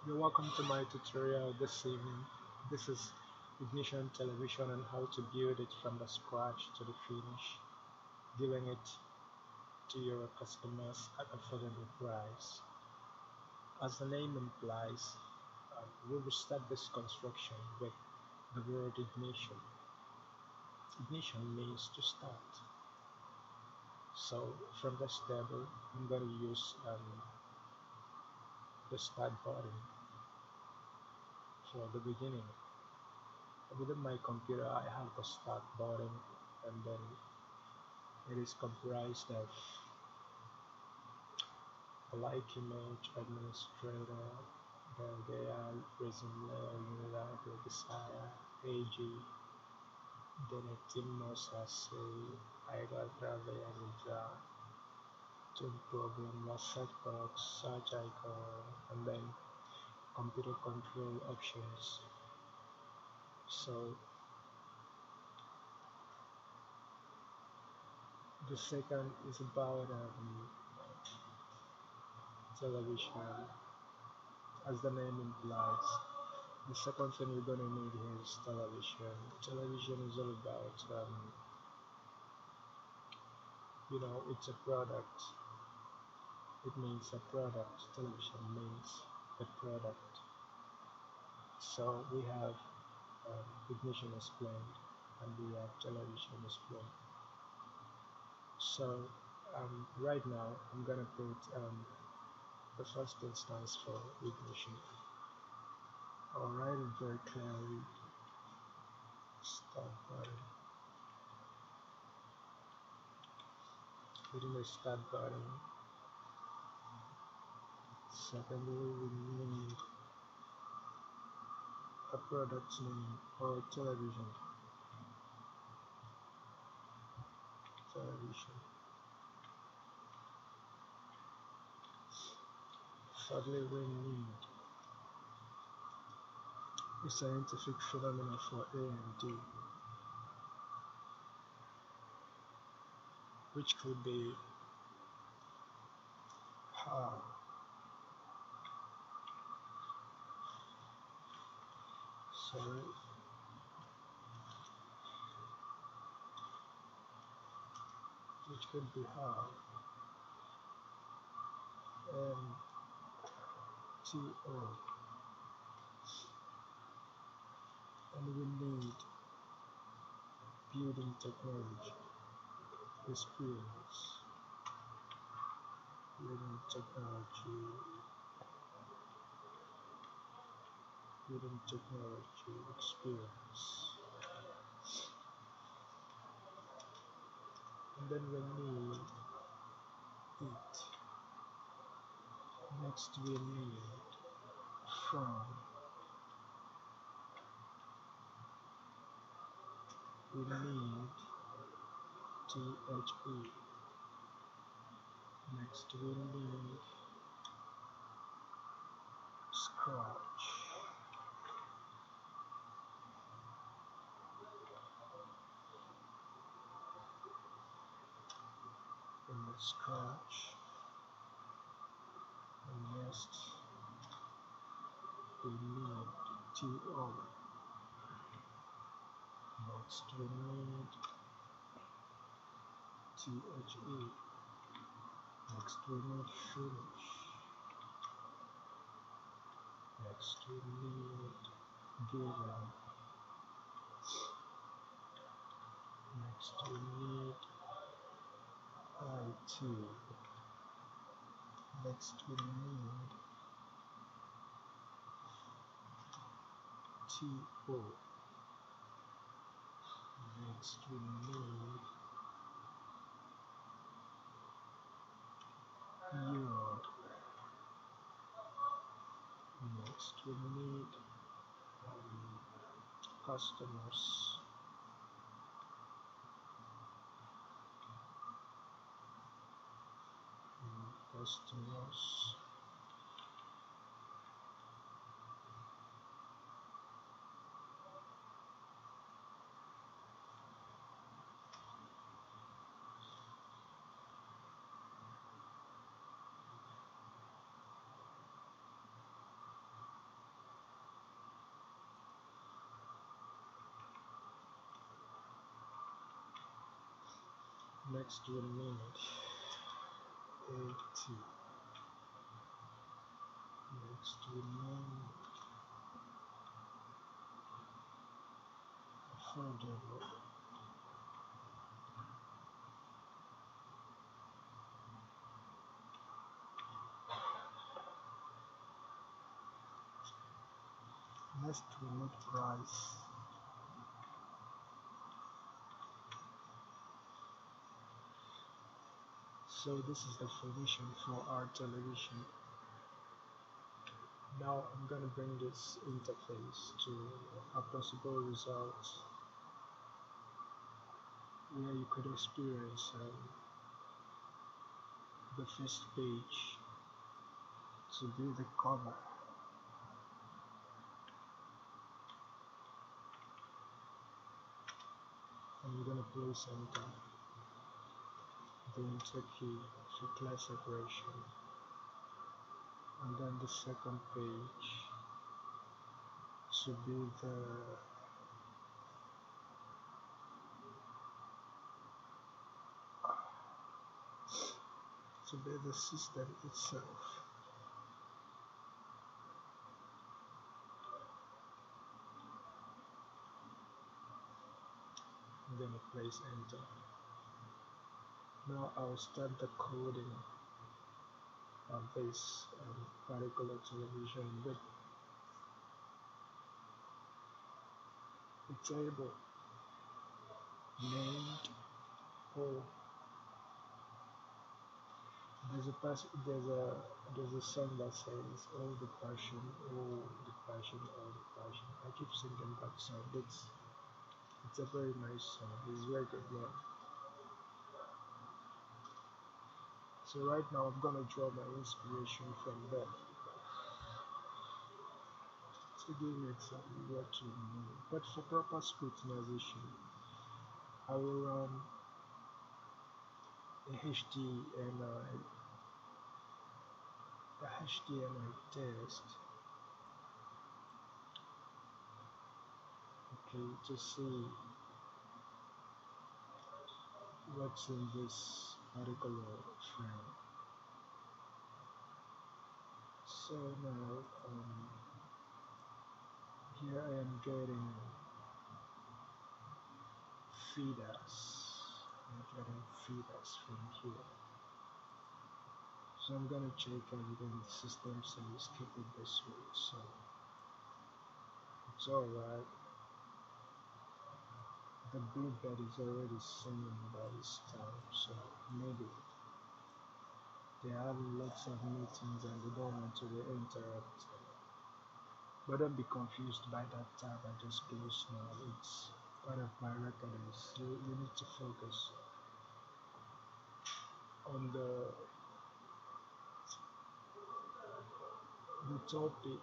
You're welcome to my tutorial this evening. This is Ignition Television and how to build it from the scratch to the finish, giving it to your customers at affordable price. As the name implies, we will start this construction with the word ignition. Ignition means to start. So from this table, I'm going to use the start button for the beginning. Within my computer, I have the start button, and then it is comprised of a like image administrator, Belgea, Resume, Unilateral Desire, AG, Denetimos Ase, Idle Travel, Tool Program, Set Box, Search Icon, and then Computer Control Options. So the second is about television, as the name implies. The second thing we're gonna need here is television. Television is all about, it's a product. It means a product. Television means a product. So we have ignition explained, and we have television explained. So right now, I'm gonna put the first instance for ignition. I'll write it very clearly. Start button. Within the start button, secondly, we need a product name or television. Thirdly, we need a scientific phenomenon for A and D, which could be how, sorry, which could be how, and TO, and we need building technology, experience, building technology, building technology, experience, and then we need it. Next we need from, we need THE. Next we need scratch. We need scratch. And next we need TO. Next we need THE. Next we need finish. Next we need given. Next we need IT. Next we need TO. Next we need yield. Next we need customers. Customers. Next we need 80. Next we need affordable. Next we need price. So this is the formation for our television. Now I'm gonna bring this interface to a possible result where you could experience the first page to be the cover. I'm gonna place enter, then take key for clear separation, and then the second page should be the system itself. I'm gonna place enter. Now I'll start the coding of this particular television with a table named O. There's a song that says all the passion, all the passion, all the passion. I keep singing that song. It's a very nice song. It's very good one. So right now I'm gonna draw my inspiration from there to give you exactly what you need. But for proper scrutinization, I will run a HDMI test, okay, to see what's in this particular frame. So now here I am getting feeders. I'm getting feeders from here. So I'm gonna check everything the system says keep it this way. So it's alright. The bluebird is already singing by this time, so maybe they're having lots of meetings and they don't want to be interrupted. But don't be confused by that tab I just closed now. It's part of my recordings. You need to focus on the topic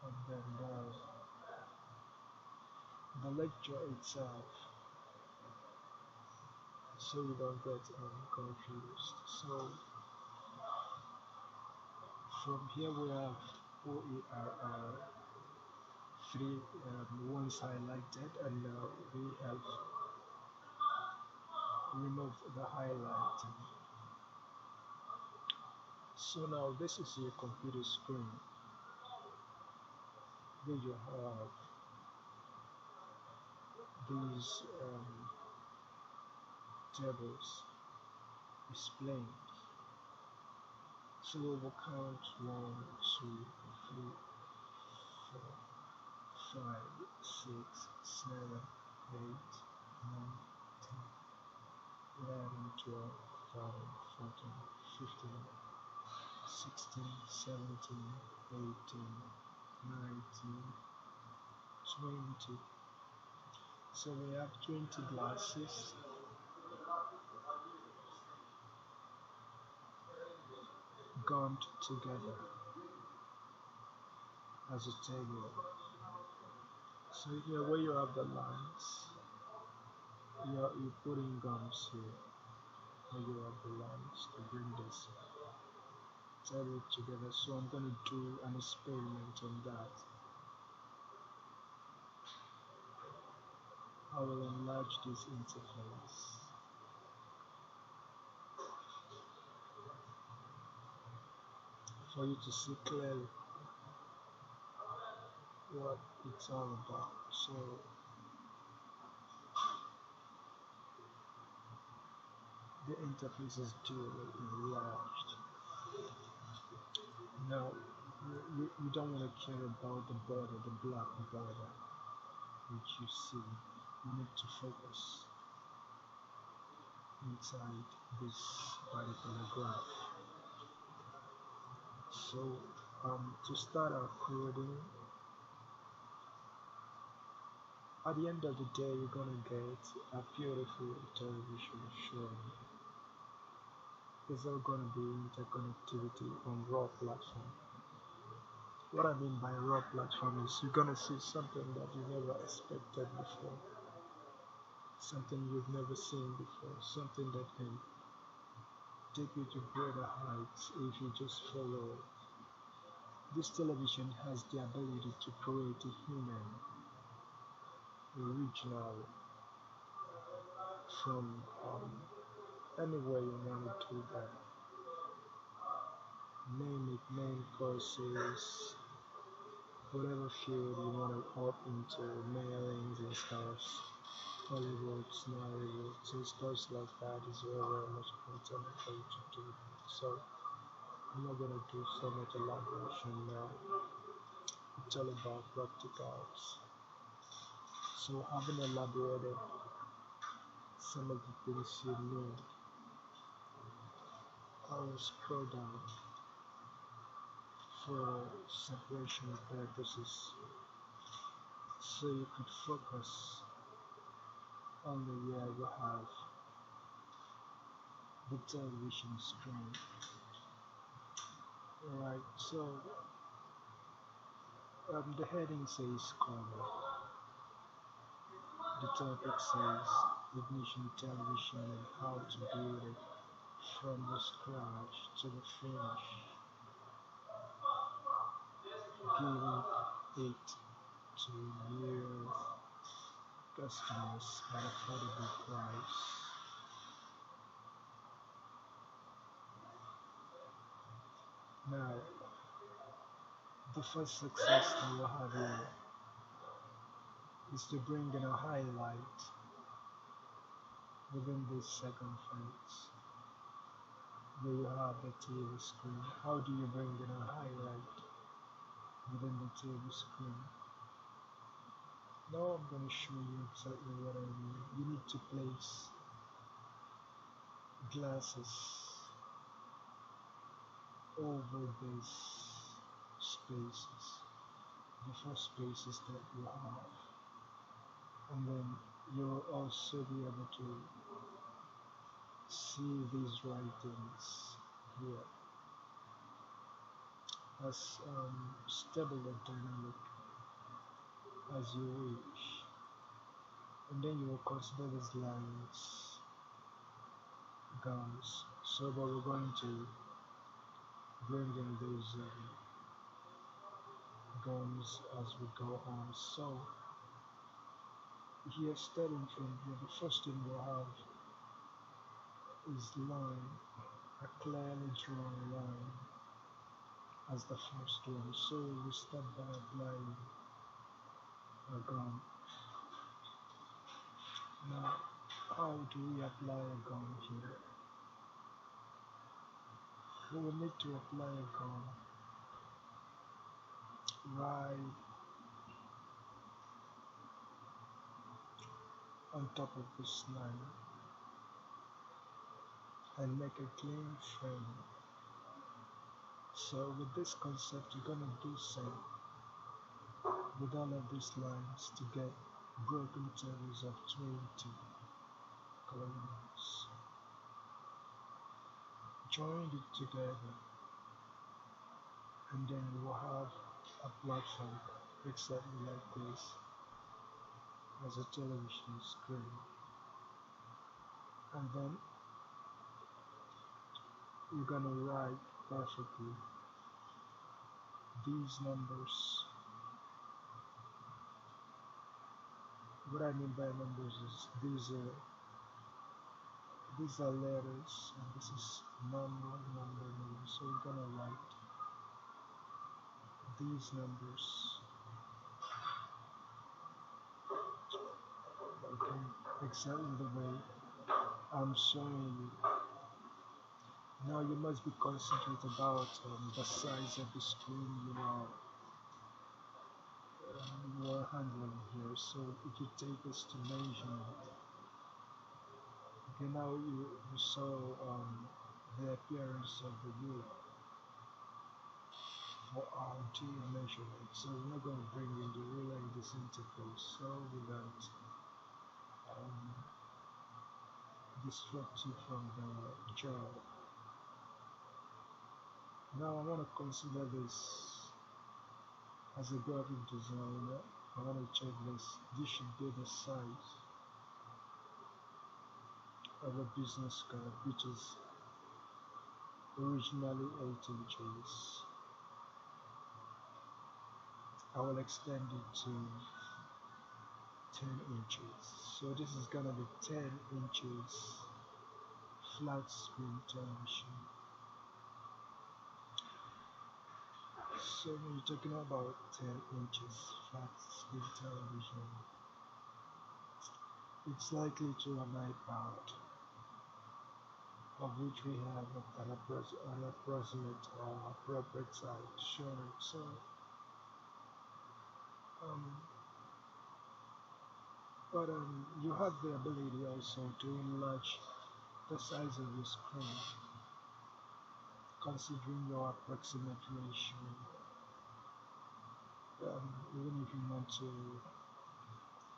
and then the lecture itself, so you don't get confused. So from here we have OERR 3 once highlighted, and now we have removed the highlighting. So now this is your computer screen where you have these tables displaying. So we will count 1, 2, 3, 4, 5, 6, 7, 8, 9, 10, 11, 12, 13, 14, 15, 16, 17, 18, 19, 20. So we have 20 glasses gummed together as a table. So here where you have the lines, you put in gums here where you have the lines to bring this table together. So I'm going to do an experiment on that. I will enlarge this interface for you to see clearly what it's all about. So the interface is duly enlarged. Now you don't want to care about the border, the black border which you see. You need to focus inside this particular graph. So to start our coding, at the end of the day, you're gonna get a beautiful television show. It's all gonna be interconnectivity on raw platform. What I mean by raw platform is you're gonna see something that you never expected before, something you've never seen before, something that can take you to greater heights if you just follow it. This television has the ability to create a human, original, from anywhere you want to do that. Name it, name courses, whatever field you want to opt into, mailings and stuff, Hollywood, Nollywood, so stuff like that is very, very much content for you to do. So I'm not gonna do so much elaboration now. It's all about practicals. So having elaborated some of the things you need, I will scroll down for separation purposes so you could focus only where you have the television screen. Alright, so the heading says color. The topic says ignition television and how to build it from the scratch to the finish, giving it to your customers at affordable price. Now, the first success that we're having is to bring in a highlight within this second phase. Where you have the TV screen. How do you bring in a highlight within the TV screen? Now I'm going to show you exactly what I mean. You need to place glasses over these spaces, the first spaces that you have, and then you will also be able to see these writings here as stable or dynamic as you wish, and then you will consider these lines gums. So but we're going to bring in those gums as we go on. So here, starting from here, the first thing we'll have is line, a clearly drawn line as the first one. So we start by applying a gum. Now, how do we apply a gum here? We will need to apply a gum right on top of this line and make a clean frame. So with this concept, you're gonna do so with all of these lines to get broken tables of 20 columns. Join it together, and then you will have a platform exactly like this as a television screen. And then you're gonna write perfectly these numbers What I mean by numbers is these are letters and this is number. So we're gonna write these numbers okay, exactly the way I'm showing you. Now you must be concentrated about the size of the screen you are handling here. So if you take this to measurement, okay, now you saw the appearance of the wheel for to your measurement. So we're not going to bring in the ruler in this interface. So we got um, distract you from the job. Now I want to consider this as a graphic designer. I want to check this. This should be the size of a business card, which is originally 8 inches. I will extend it to 10 inches. So this is gonna be 10 inches flat screen television. So when you're talking about 10 inches flat screen television, it's likely to an iPad, of which we have an approximate appropriate size shown. So um, but you have the ability also to enlarge the size of your screen, considering your approximate ratio. Even if you want to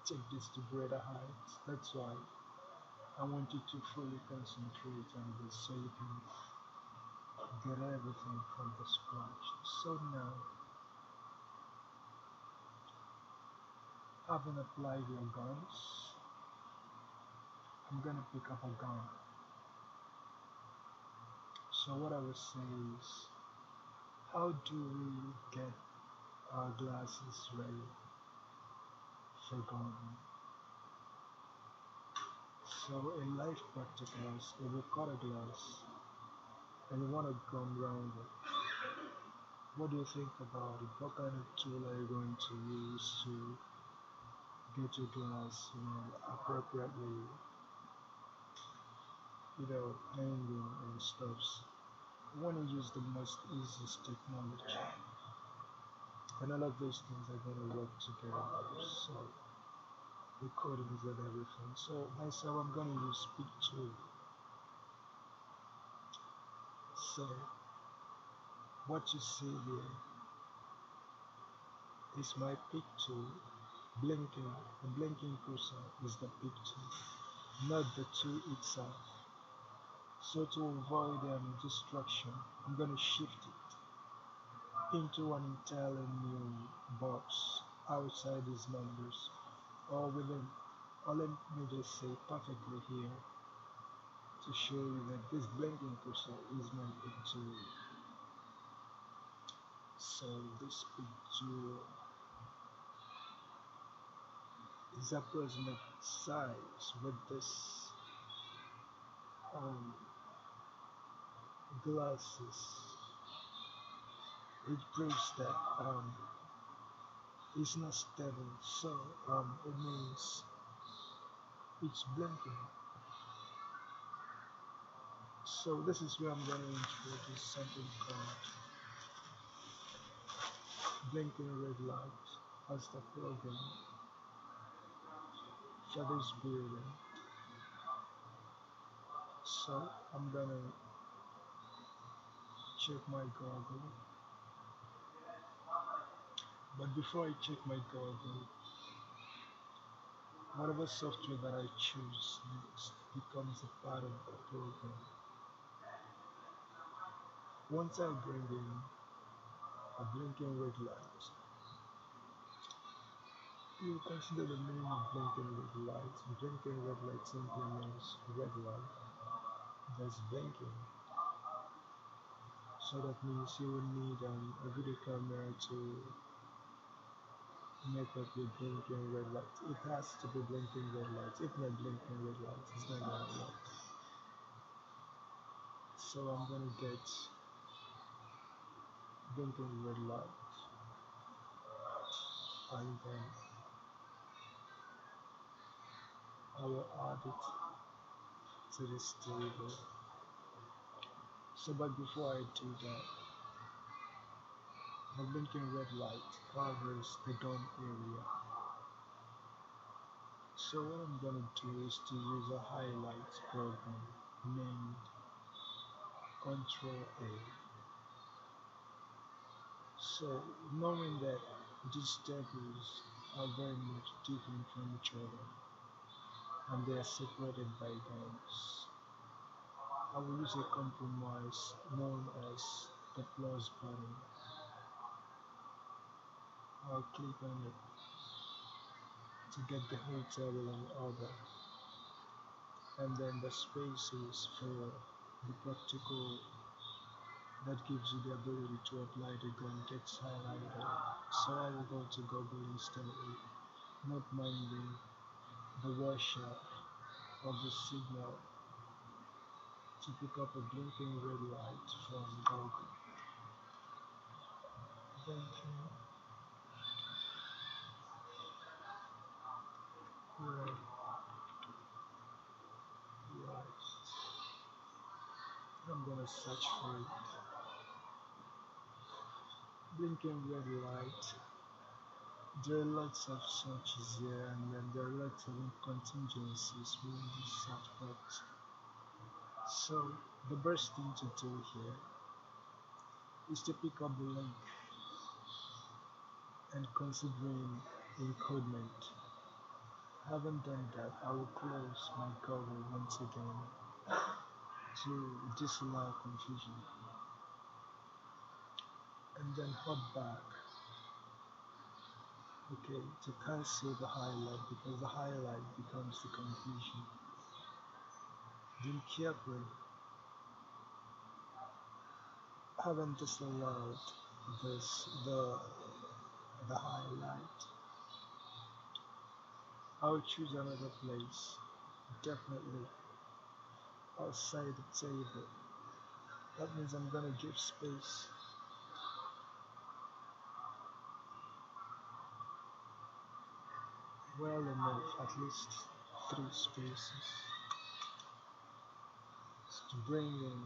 take this to greater heights, that's why I want you to fully concentrate on this so you can get everything from the scratch. So now, having applied your guns, I'm gonna pick up a gun. So what I would say is, how do we get our glasses ready for gun? So in life practicals, if you cut a glass and you want to gun round it, what do you think about it? What kind of tool are you going to use to get your glass, appropriately, hanging and stuff? You want to use the most easiest technology, and all of those things are going to work together. So the codings and everything. So myself, I'm going to use Speak 2. So what you see here is my pick tool blinking. The blinking cursor is the pick tool, not the tool itself. So to avoid distraction, I'm going to shift it into an entirely new box outside these numbers or within, or let me just say perfectly here to show you that this blinking cursor is my pick tool. So this pick tool is approximate size with this um, glasses. It proves that it's not stable, so it means it's blinking. So this is where I'm going to introduce something called blinking red light as the program for this building. So I'm going to check my goggle, but before I check my goggle, whatever software that I choose next becomes a part of the program. Once I bring in a blinking red light, you consider the meaning of blinking red light. Blinking red light simply means red light that's blinking. So that means you will need a video camera to make up your blinking red light. It has to be blinking red light. If not blinking red light, it's not gonna work. So I'm gonna get blinking red light and then I will add it to this table. So but before I do that, the blinking red light covers the dome area. So what I'm gonna do is to use a highlight program named Control A. So knowing that these tables are very much different from each other and they are separated by domes, I will use a compromise known as the plus button. I'll click on it to get the whole table in order, and then the spaces for the particle that gives you the ability to apply the gun gets highlighted. So I will go to Google instantly, not minding the washer of the signal to pick up a blinking red light from Google. Blinking red light. I'm gonna search for it. Blinking red light. There are lots of searches here, and then there are lots of contingencies when you search for it. So the best thing to do here is to pick up the link and considering encodement. Having done that, I will close my Google once again to disallow confusion, and then hop back, okay, to cancel the highlight because the highlight becomes the confusion. Then carefully, having disallowed the highlight, I'll choose another place, definitely outside the table. That means I'm gonna give space well enough, at least three spaces, to bring in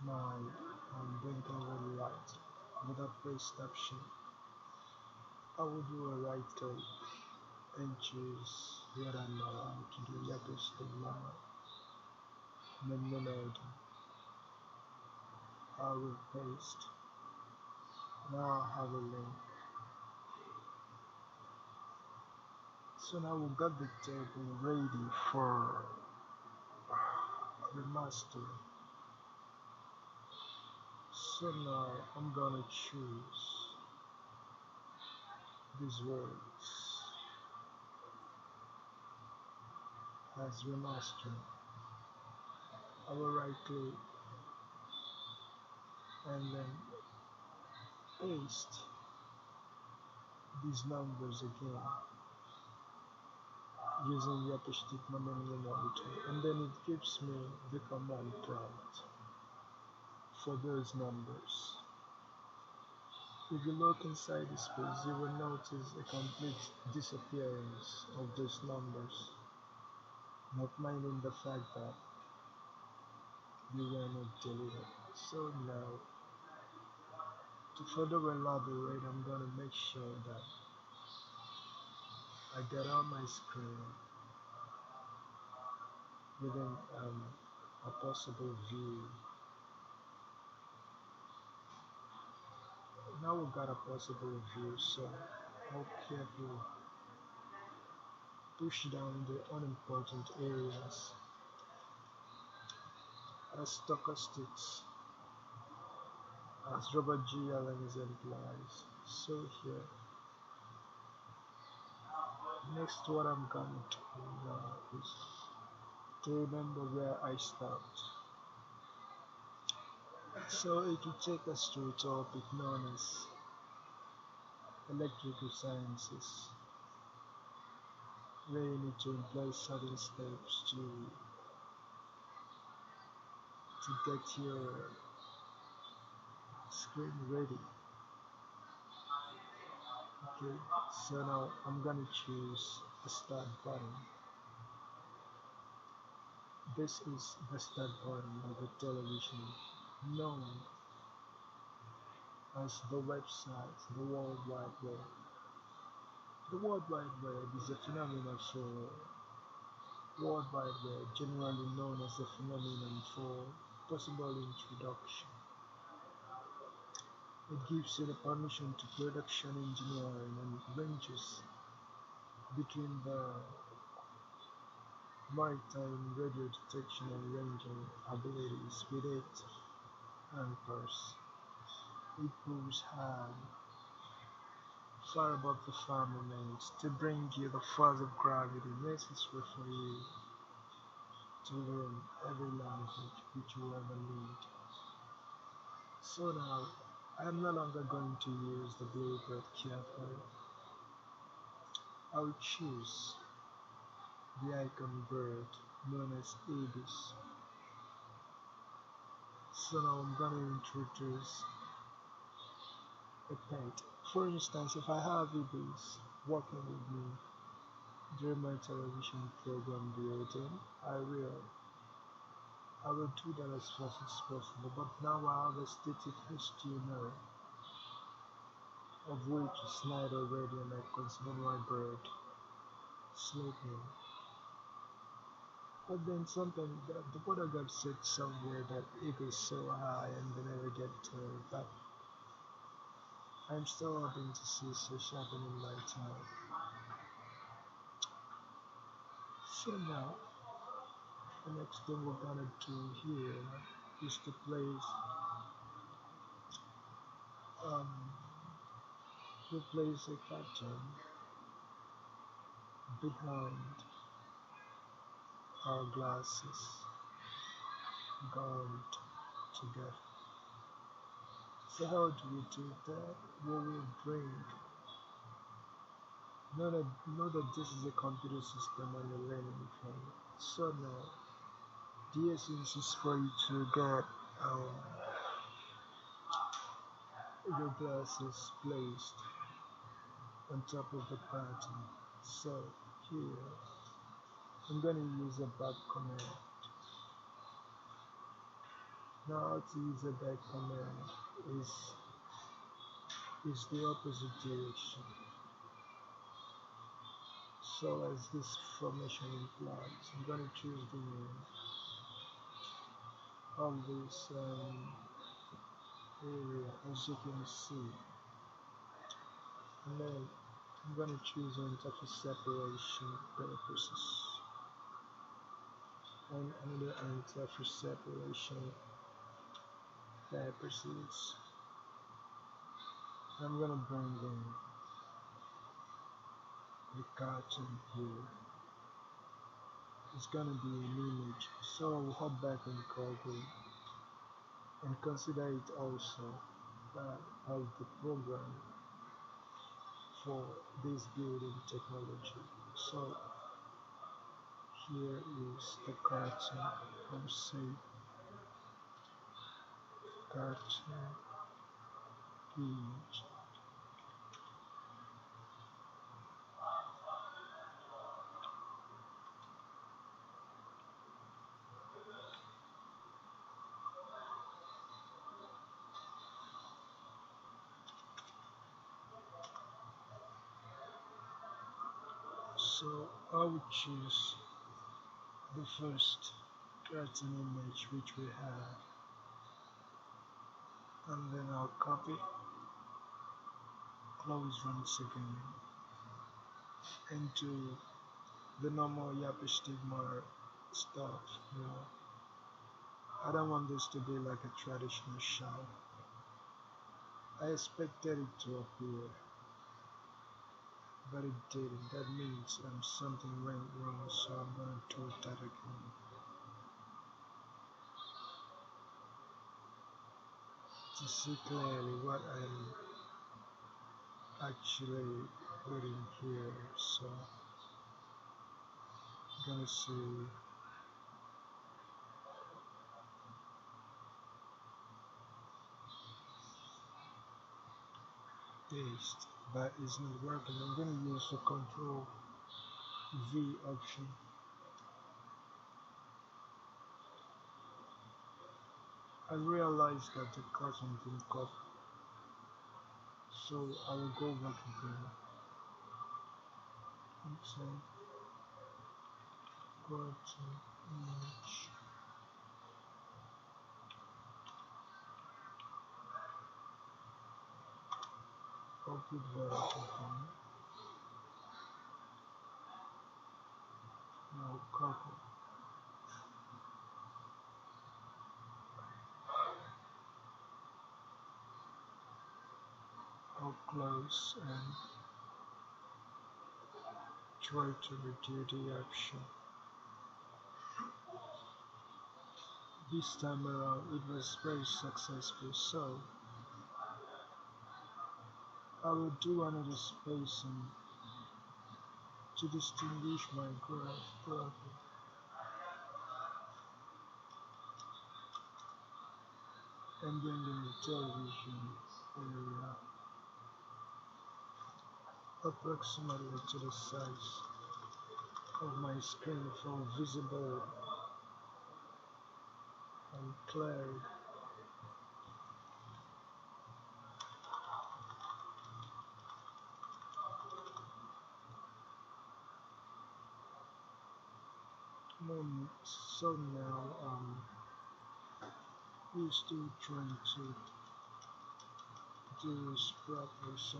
my blinking red light. With a pressed option, I will do a right click and choose what I'm allowed to do. Let us do now. Then I will paste. Now I have a link. So now we got the table ready for the master. So now I'm gonna choose these words as remaster. I will right click and then paste these numbers again using the stick memory mode, and then it gives me the command prompt for those numbers. If you look inside the space, you will notice a complete disappearance of those numbers, not minding the fact that they were not deleted. So now, to further elaborate, I'm going to make sure that I get on my screen within a possible view. Now we've got a possible view, so I'll carefully push down the unimportant areas as stochastics, as Robert G. Allen implies. So here, next what I'm gonna do now is to remember where I stopped. So it will take us to a topic known as electrical sciences, where you need to employ certain steps to get your screen ready. Okay, so now I'm gonna choose the start button. This is the start button of a television known as the website, the World Wide Web. The World Wide Web is a phenomenon for World Wide Web, generally known as a phenomenon for possible introduction. It gives you the permission to production engineering and ranges between the maritime radio detection and ranging abilities with 8 anchors. It moves high, far above the firmament to bring you the force of gravity necessary for you to learn every language which you ever need. So now, I'm no longer going to use the bluebird carefully. I'll choose the icon bird known as Ibis. So now I'm going to introduce a pet. For instance, if I have Ibis working with me during my television program building, I will do that as fast as possible. But now I have a static HTML of which is night already, and I consider my bird sleeping. But then something the water got said somewhere that it is so high and they never get to it. But I'm still hoping to see such happen in my time. So now, the next thing we're gonna do here is to um place a cartoon behind our glasses gaunt together. So how do we do that? We will bring know that this is a computer system and you're learning from it. So now the essence is for you to get your glasses placed on top of the pattern. So here I'm gonna use a back command. Now how to use a back command is the opposite direction. So as this formation implies, I'm gonna choose the name of this area as you can see, and then I'm gonna choose interface separation purposes and under interface separation purposes I'm gonna bring in the cartoon here. It's gonna be an image, so I'll hop back on Google and consider it also part of the program for this building technology. So here is the cartoon. I'll say cartoon image. So I will choose the first cartoon image which we have, and then I'll copy, close once again into the normal Yappy Stigma stuff. You know, I don't want this to be like a traditional shop. I expected it to appear, but it didn't. That means something went wrong, so I'm gonna do that again to see clearly what I'm actually putting here. So I'm gonna say paste, but it's not working. I'm gonna use the control V option. I realized that the cousin didn't copy, so I will go back again and say go to image, copy that again. Now copy. I'll close and try to redo the option. This time around it was very successful, so I will do another spacing to distinguish my graph properly. And bring in the television area approximately to the size of my screen for visible and clarity. So now we're still trying to do this properly. So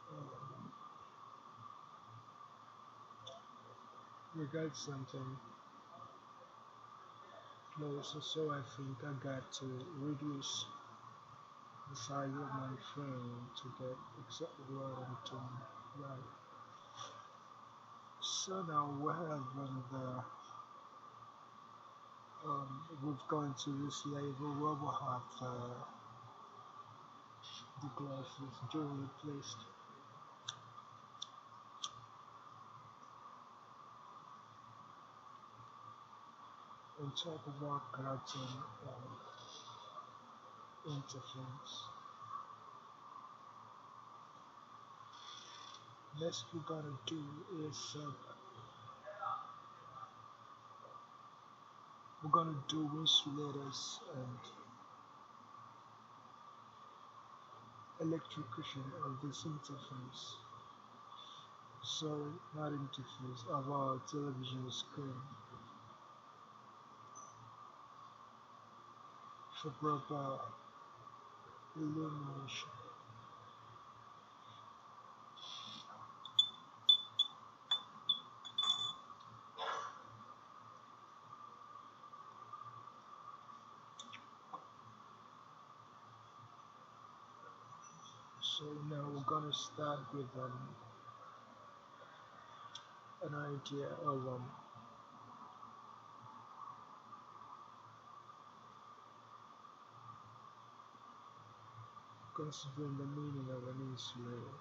um, we got something closer. So I think I got to reduce the size of my frame to get exactly what I'm doing right. So now we have we've gone to this level where we have the glasses duly placed on top of our cartoon interface. Next we're gonna do is we're gonna do insulators and electrocution of this interface. So not interface of our television screen for proper illumination. So now we're gonna start with an idea of considering the meaning of an insulator.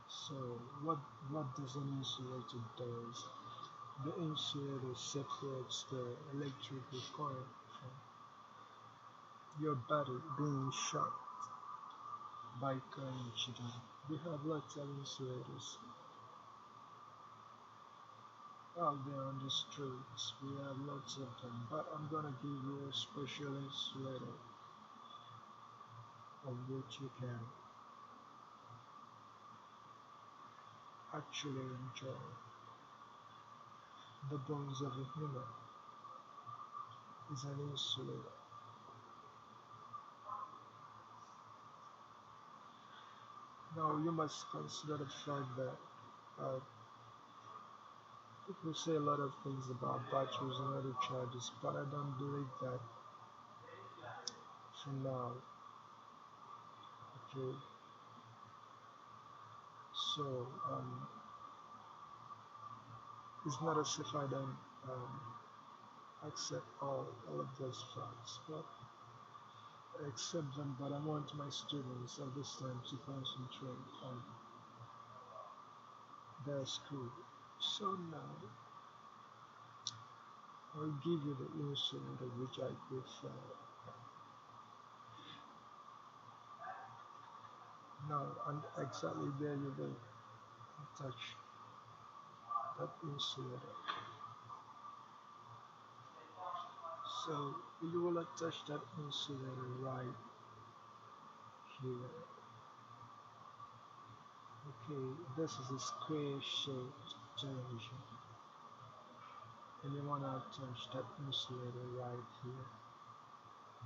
So what does an insulator do? The insulator separates the electrical current from your body being shocked by current. We have lots of insulators out there on the streets. We have lots of them, but I'm gonna give you a special insulator of which you can actually enjoy. The bones of a human is an insulator. Now you must consider the fact that people say a lot of things about batteries and other charges, but I don't believe that for now. Okay, so it's not as if I don't accept all of those facts, but accept them, but I want my students at this time to concentrate on their school. So now I'll give you the instrument of which I prefer. Now, and exactly where you will touch that instrument. So you will attach that insulator right here. Okay, this is a square shaped television, and you want to attach that insulator right here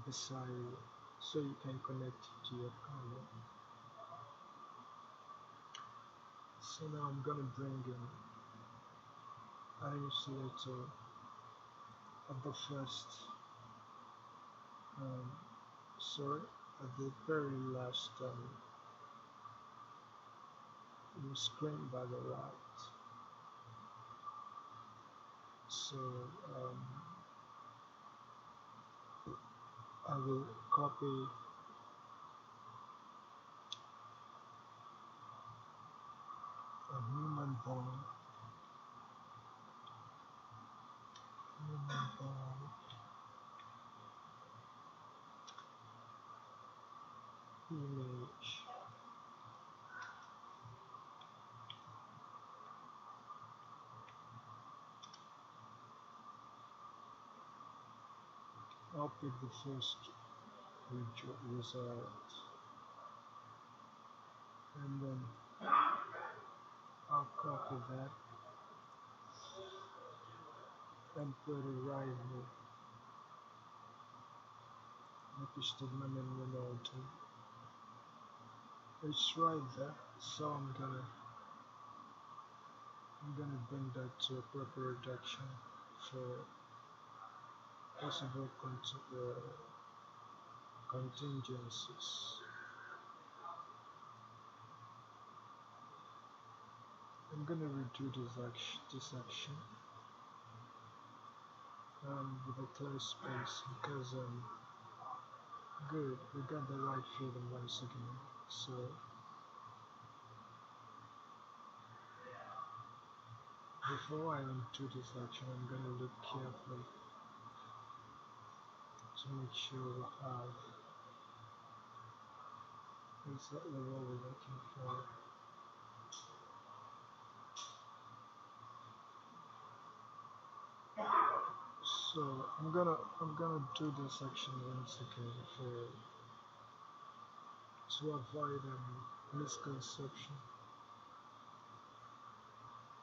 beside it so you can connect it to your camera. So now I'm gonna bring in an insulator at the first, um, sorry, at the very last screen by the right. So um, I will copy a human bone image. I'll pick the first result, and then I'll copy that and put it right here. Yapıştırma memnun oldum. It's right there, so I'm gonna bring that to a proper reduction for possible contingencies. I'm gonna redo this action with a clear space because good, we got the right feeling once again. So before I undo this action, I'm gonna look carefully to make sure we have exactly what we're looking for. So I'm gonna do this action once again for to avoid misconception.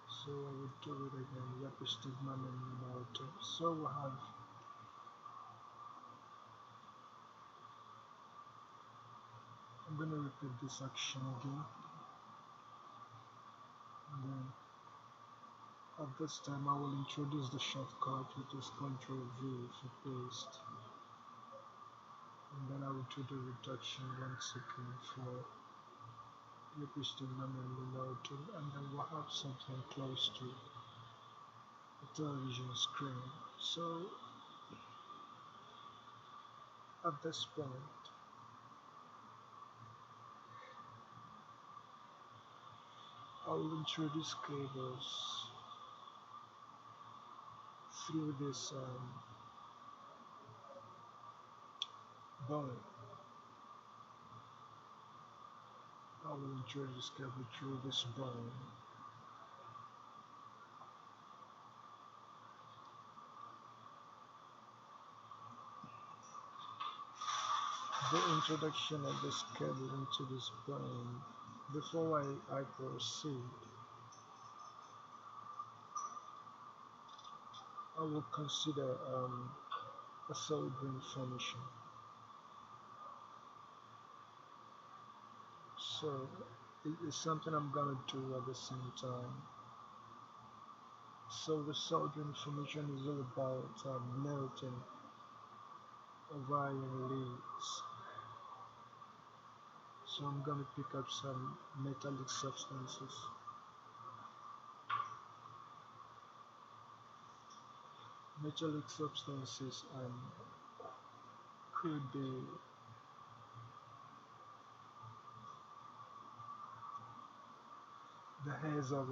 So I will do it again. Yapıştırma memnun oldum. So I'm gonna repeat this action again. And then at this time I will introduce the shortcut which is Ctrl V for paste. And then I will do the reduction once again for yapıştırma memnun oldum. And then we'll have something close to the television screen. So at this point I will introduce cables through this bone. I will introduce cable through this bone. The introduction of this cable into this bone. Before I proceed, I will consider a soldering function. So it is something I'm gonna do at the same time. So the soldering formation is all about melting of iron leads. So I'm gonna pick up some metallic substances. Metallic substances could be the hands of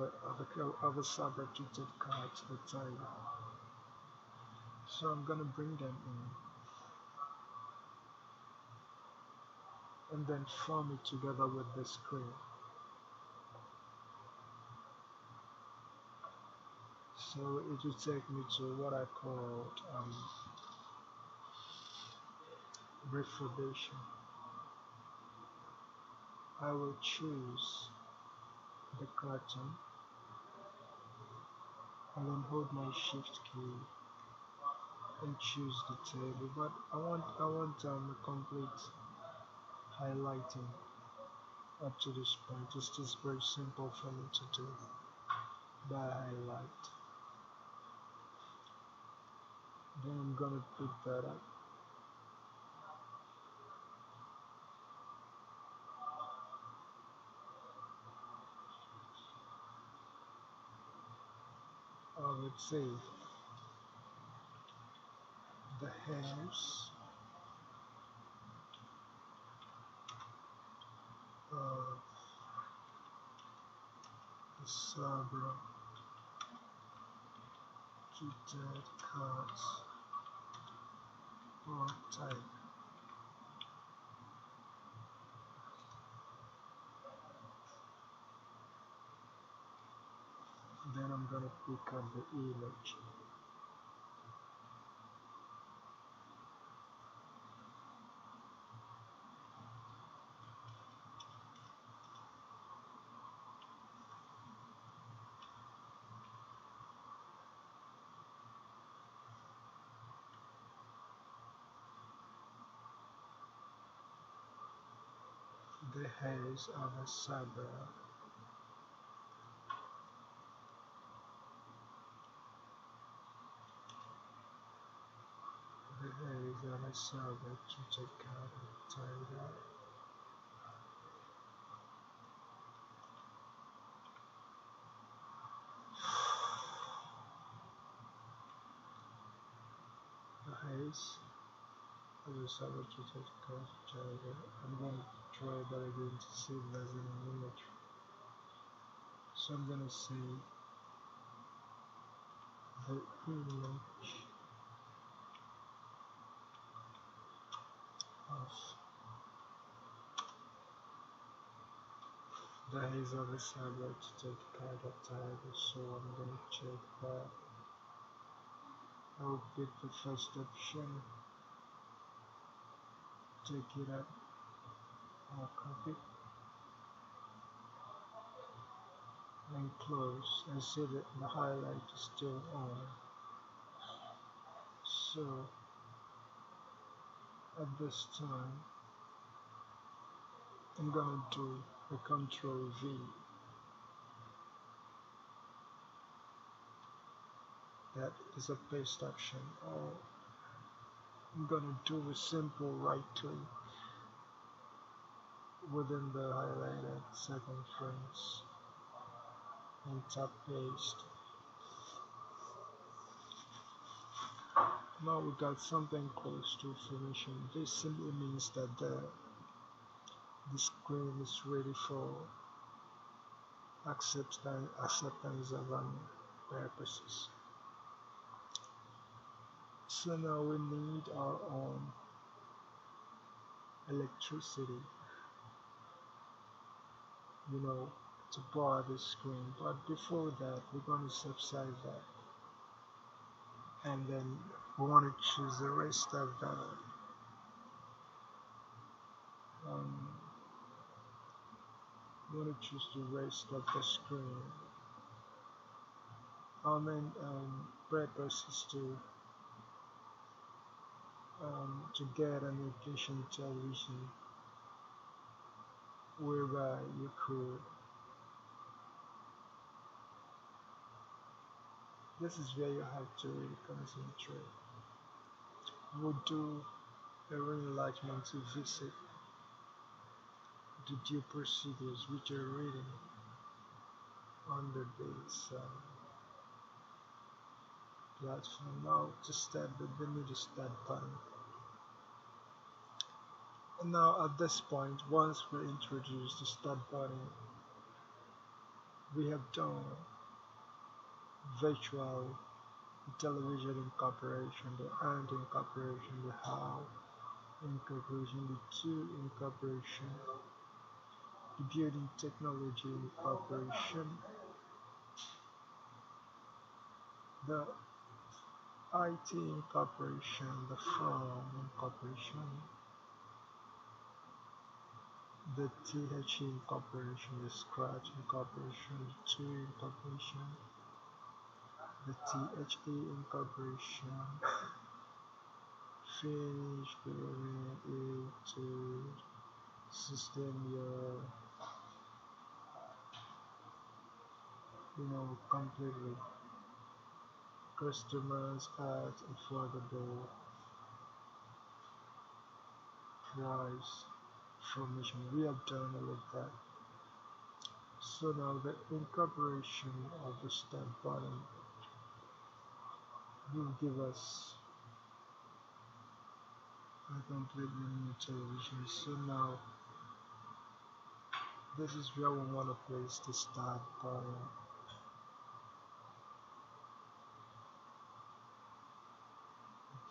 a substituted card to the table. So I'm gonna bring them in and then form it together with the screen. So it will take me to what I call refrigation. I will choose the carton and then hold my shift key and choose the table. But I want a complete highlighting up to this point. It's just very simple for me to do by highlight. Then I'm gonna put that up. Let's say the hairs of the Sabra keypad cards or type. Then I'm gonna pick up the image. The hairs of a Sabra. The hairs of a Sabra to take out the title. The hairs of a Sabra to take out the title. I'm gonna try that again to see if there's an image. So I'm gonna say the image of the haze of a Sabra to take card of title. So I'm gonna check that. I'll pick the first option, take it up, I'll copy and close and see that the highlight is still on. So at this time I'm gonna do a Control V. That is a paste option. Or I'm gonna do a simple right click within the highlighted second frames and tap paste. Now we got something close to finishing. This simply means that the screen is ready for acceptance of purposes. So now we need our own electricity, to power the screen. But before that, we're going to subside that, and then we want to choose the rest of the um, we want to choose the rest of the screen. Our main purpose is to get an education television whereby you could. This is where you have to really concentrate. We'll do a re-enlargement to visit the due procedures which are written under this platform. Now to start we need to start button. And now at this point, once we introduce the start button, We have done virtual television incorporation, the and incorporation, the how incorporation, the to incorporation, the building technology incorporation, the IT incorporation, the from incorporation, the THE incorporation, the scratch incorporation, the to incorporation, the THE incorporation, finish building it to sustain your, completely customers at affordable price formation. We have done all of that. So now the incorporation of the stamp button will give us a completely new television. So now this is where we want to place the start button.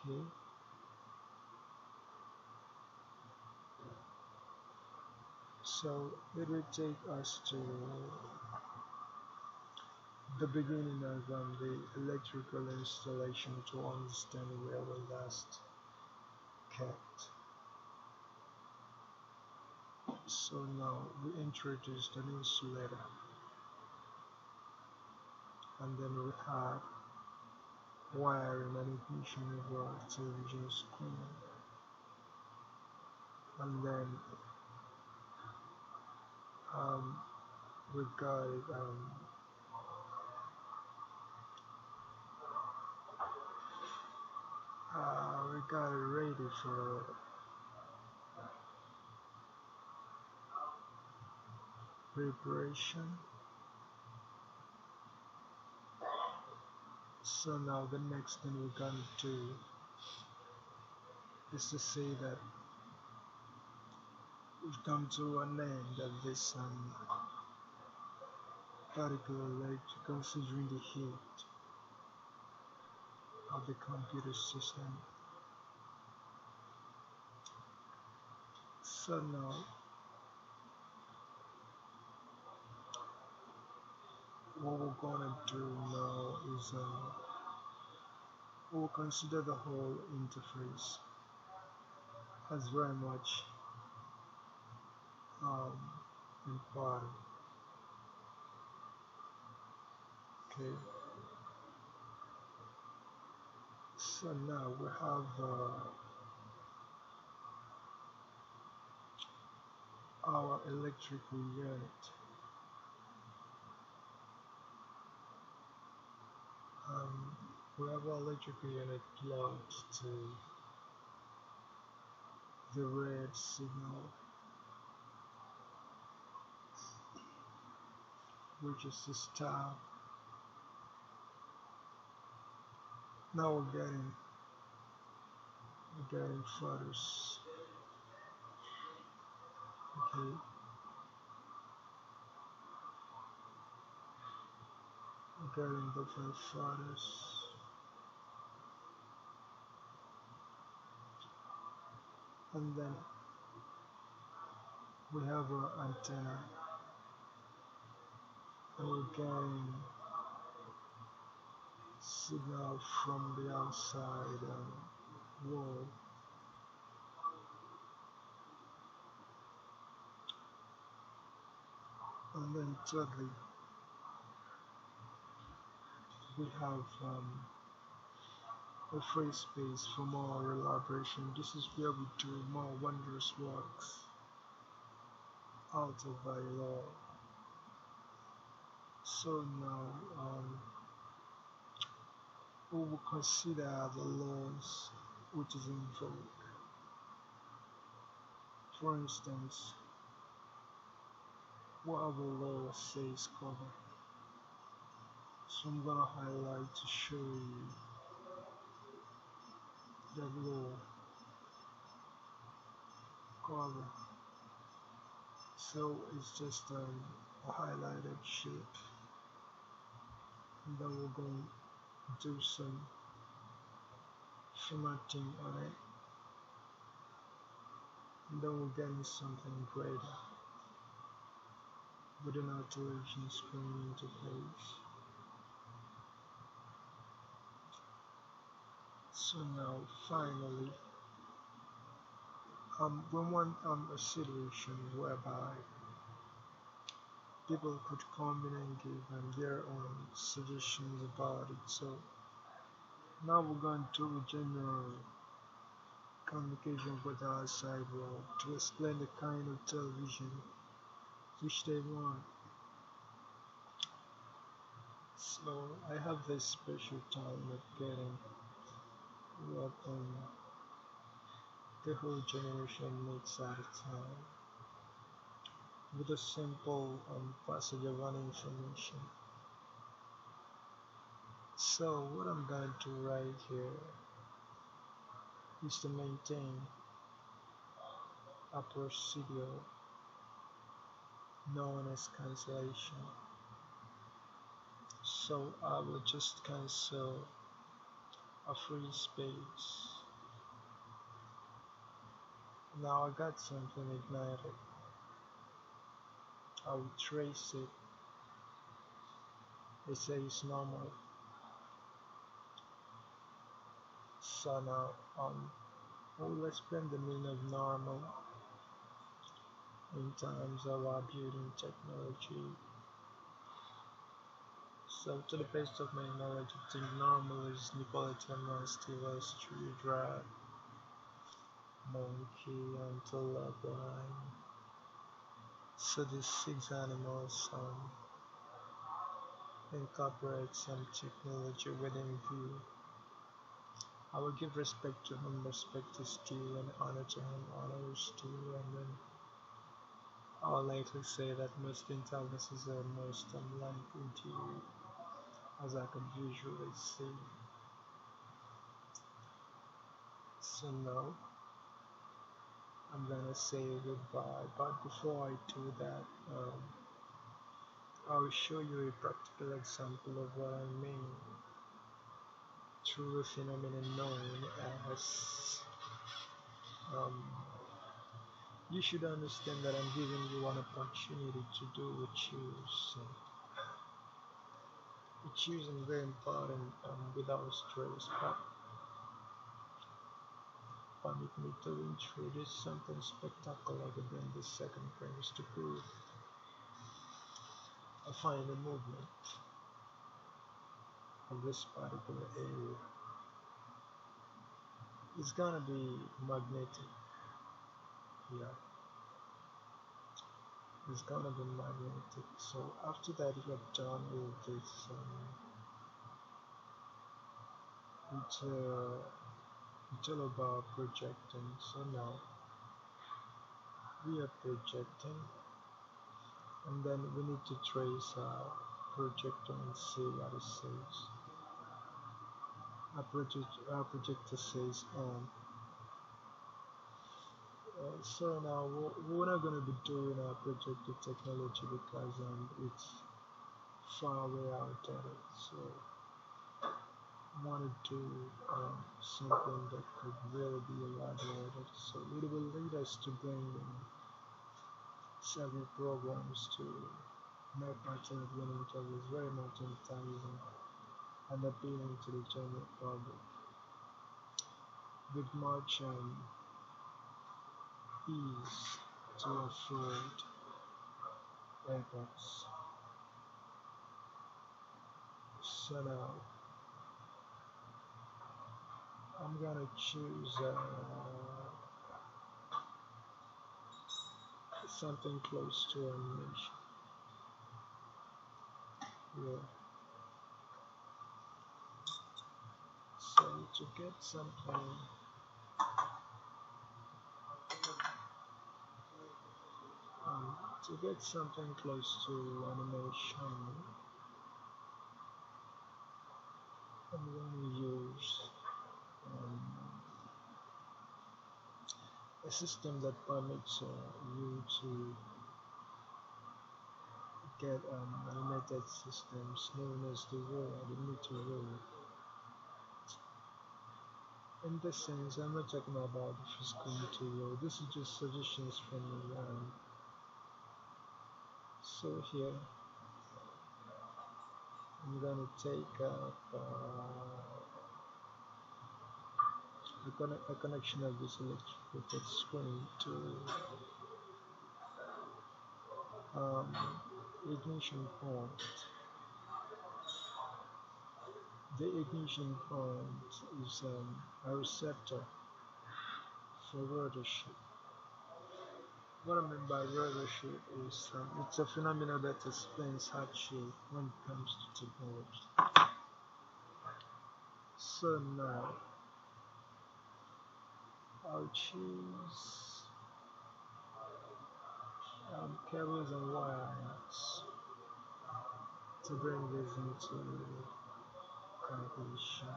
Okay. So it will take us to the beginning of the electrical installation to understand where we last kept. So now we introduced an insulator, and then we have wiring and ignition of our television screen, and then um, we got it ready for preparation. So now the next thing we're gonna do is to say that we've come to an end of this particular lecture considering the heat of the computer system. So now what we're gonna do now is we'll consider the whole interface as very much um, important. Okay, so now we have our electrical unit. Um, we have our electrical unit plugged to the red signal, which is the start. Now we're getting photos. Okay, we're getting different photos, and then we have our antenna, and we're getting signal from the outside wall, and then thirdly we have a free space for more elaboration. This is where we do more wondrous works out of by law. So now we will consider the laws which is in vogue. For instance, what our law says cover. So I'm gonna highlight to show you the law cover. So it's just highlighted shape, and then we're going to do some formatting on it, and then we're getting something greater with an alteration screen interface. So now finally we want a situation whereby people could come in and give their own suggestions about it. So now we're going to general communication with our outside world to explain the kind of television which they want. So I have this special time of getting what the whole generation needs at a time with a simple passage of an information. So what I'm going to write here is to maintain a procedure known as cancellation. So I will just cancel a free space. Now I got something ignited. I will trace it. It says normal. So now we'll explain the meaning of normal in terms of our building technology. So to the best of my knowledge, I think normal is Neapolitan Mastiff, Tree Drag, Monkey, and Talabine. So these six animals incorporate some technology within view. I will give respect to whom respect is due and honor to whom honor is due, and then I will likely say that most intelligences are most unlike interior, as I can visually see. So now I'm gonna say goodbye, but before I do that, I will show you a practical example of what I mean through a phenomenon known as um, you should understand that I'm giving you an opportunity to do a choose. So, choosing very important without stress, but permit me to introduce something spectacular within the second premise to prove a final movement of this particular area. It's gonna be magnetic. Yeah, it's gonna be magnetic. So after that, you're done with this it's all about projecting. So now we are projecting, and then we need to trace our projector and see what it says. Our projector says so now we're not going to be doing our projector technology because it's far away outdated. So I want to do something that could really be elaborated. So it will lead us to bring in several programs to make Martin Winning is very much enticing and appealing to the general public with much ease to afford airports. So now I'm gonna choose something close to animation. Yeah. So to get something close to animation, I'm going to use um, a system that permits you to get animated systems known as the world, the meter world. In this sense, I'm not talking about the physical material. This is just suggestions from around. So here, I'm gonna take up a connection of this electrical screen to um, ignition point. The ignition point is a receptor for ruddership. What I mean by ruddership is it's a phenomenon that explains hardship when it comes to technology. So now I'll choose cables and wires to bring this into completion.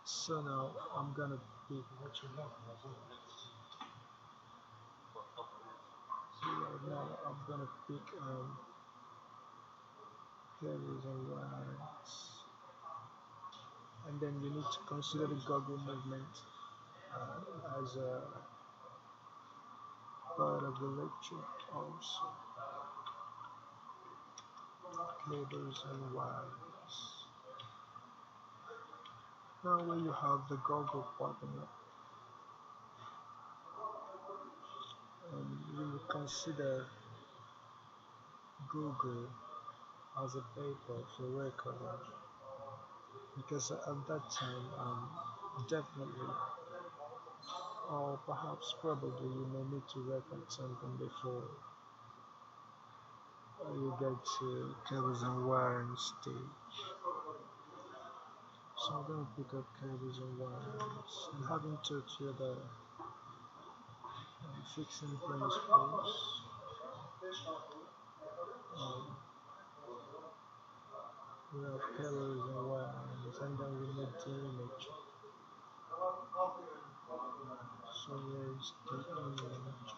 So now I'm gonna pick what you want. So right now I'm gonna pick cables and wires, and then you need to consider the goggle movement as a part of the lecture also. Cables and wires. Now when you have the goggle popping up, you will consider Google as a paper for recording, because at that time definitely, or perhaps probably, you may need to record something before you get to cables and wiring stage. So I'm going to pick up cables and wires, and having taught you the fixing principles, um, we have cables and wires, and then we need the image. So where is the image?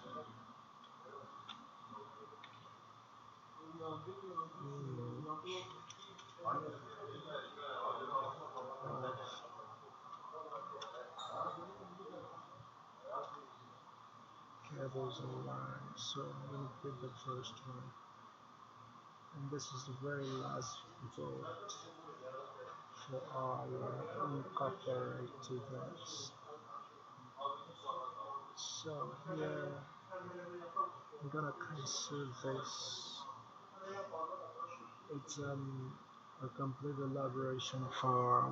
Cables and wires. So I'm going to pick the first one, and this is the very last vote for our incorporativeness. So here I'm gonna cancel this. It's a complete elaboration for a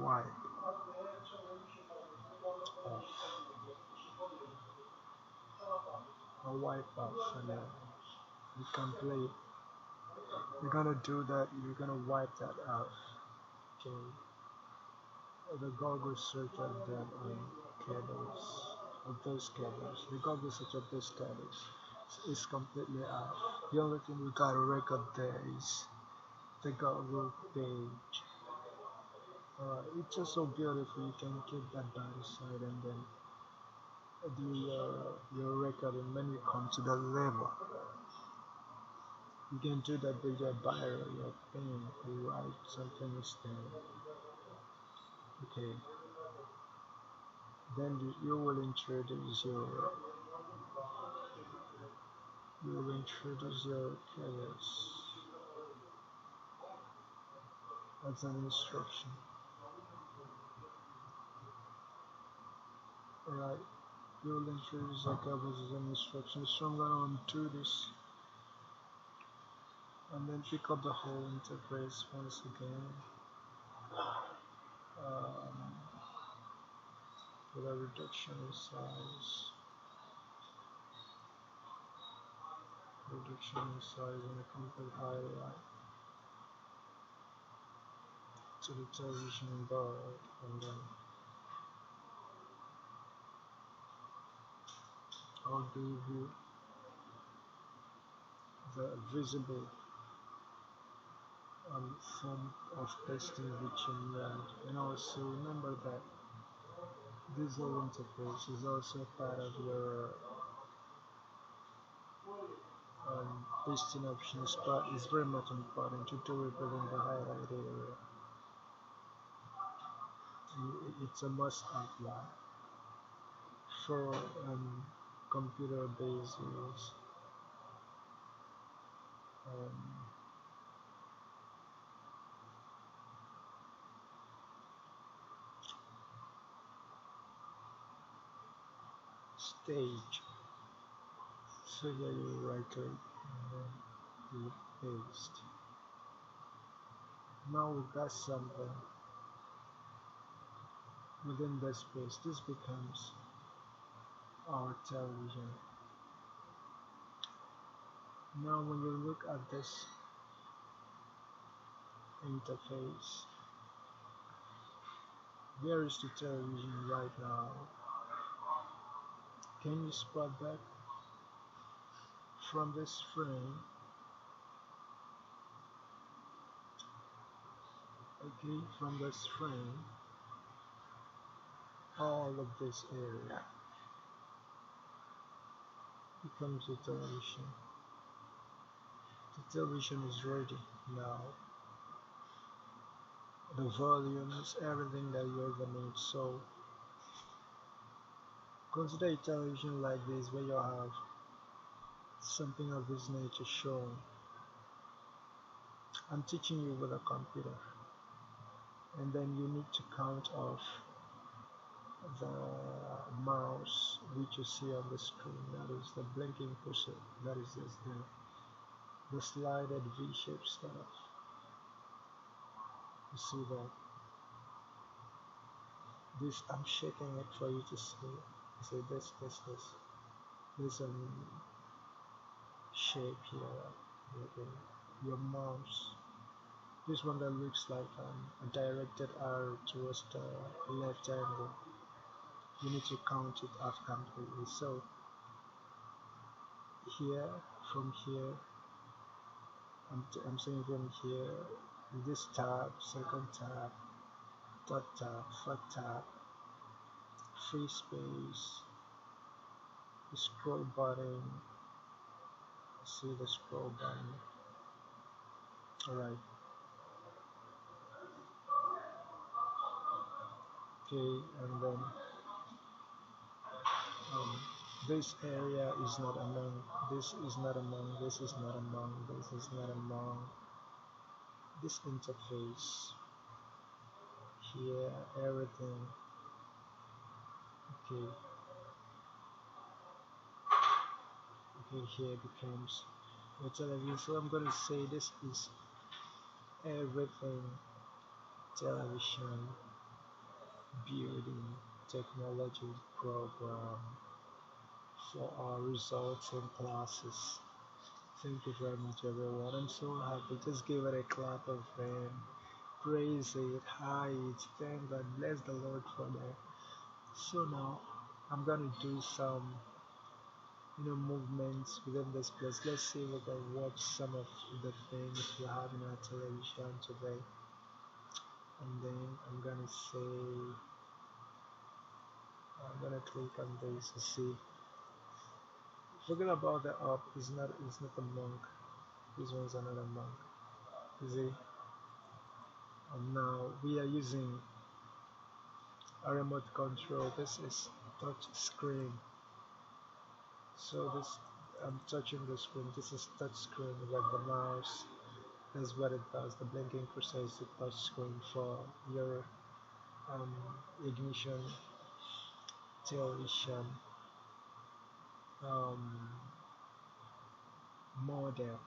wipe off, and you complete. You're gonna do that. You're gonna wipe that off. Okay. The Google search of the cables, of those cables. The Google search of those cables is completely out. The only thing we gotta record there is the Google page. It's just so beautiful. You can keep that by the side and then do your recording when you come to that level. You can do that with your biro, your pen, you write something instead. Okay. Then you will introduce your cables as an instruction. Alright, you will introduce your cables as an instruction. So I'm gonna undo this and then pick up the whole interface once again um, with a reduction in size, and a complete highlight to the television board, and then I'll give you the visible form of testing which you need. And also remember that this whole interface is also part of your pasting options part is very much important to represent the highlight area. It's a must have one for computer bases. Um, Stage. So yeah, you right click and then you paste. Now we got something within this space. This becomes our television. Now when you look at this interface, where is the television right now? Can you spot that from this frame? Okay, from this frame, all of this area becomes a television. The television is ready now. The volumes, everything that you ever need. So consider a television like this where you have something of this nature shown. I'm teaching you with a computer, and then you need to count off the mouse which you see on the screen. That is the blinking cursor. That is this the slided V-shaped stuff. You see that? This I'm shaking it for you to see. You see this shape here. Okay. Your mouse. This one that looks like a directed arrow towards the left angle. You need to count it off completely. So here, from here, I'm saying from here, this tab, second tab, third tab, fourth tab, free space, the scroll button. See the scroll button. Alright, okay, and then um, this area is not among, this is not among, this is not among, this is not among, this interface here, everything. Okay, okay, here becomes your television. So I'm gonna say this is everything television building technology program for our results and classes. Thank you very much, everyone. I'm so happy. Just give it a clap of hand. Praise it, high it, thank God, bless the Lord for that. So now I'm gonna do some movements within this place. Let's see if we can watch some of the things we have in our television today. And then I'm gonna click on this to see. Forget about the up, it's not a monk. This one's another monk. You see? And now we are using a remote control. This is touch screen. So this I'm touching the screen. This is touch screen with the mouse. That's what it does. The blinking cursor is the touch screen for your um, ignition television um, model.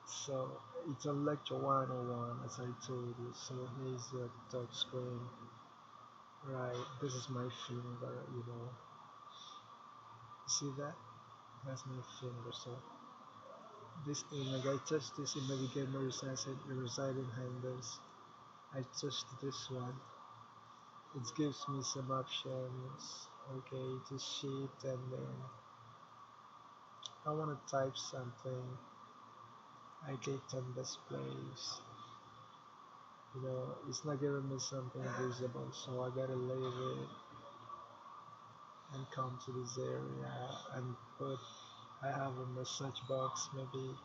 So it's a lecture 101 as I told you. So here's your touch screen. Right, this is my finger. See that? That's my finger. So this image, I touched this image again, residing behind this. I touched this one. It gives me some options. Okay, to shift, and then I want to type something. I clicked on this place. It's not giving me something visible, so I gotta leave it and come to this area and put I have a message box. Maybe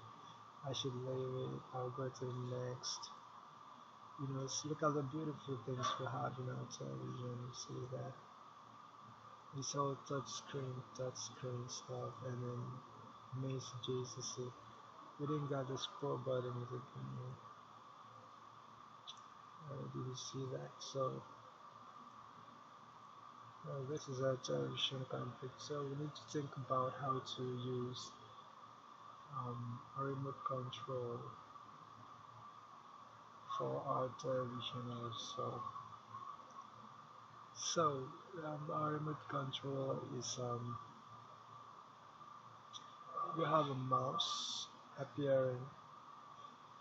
I should leave it. I'll go to the next. Look at the beautiful things we have in our television. You see that it's all touch screen stuff, and then messages. You see, we didn't got the scroll buttons again. Did you see that? So this is our television config. So we need to think about how to use a remote control for our television also. So our remote control is you have a mouse appearing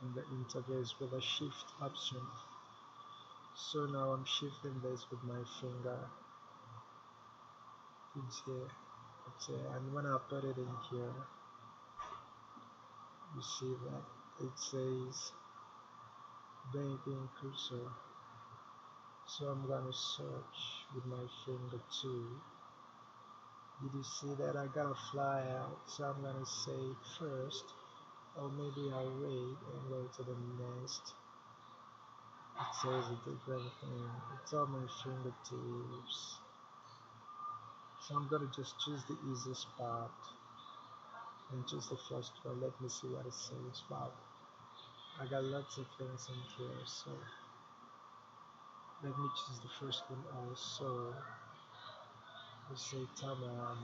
in the interface with a shift option. So now I'm shifting this with my finger. It's here, and when I put it in here, you see that it says banking cursor. So I'm gonna search with my finger too. Did you see that I got a fly out? So I'm gonna say first, or maybe I'll wait and go to the next. It says a different thing. It's on my fingertips. So I'm gonna just choose the easiest part and choose the first one. Let me see what it says. Wow, I got lots of things in here. So let me choose the first one also. Let's say turn on,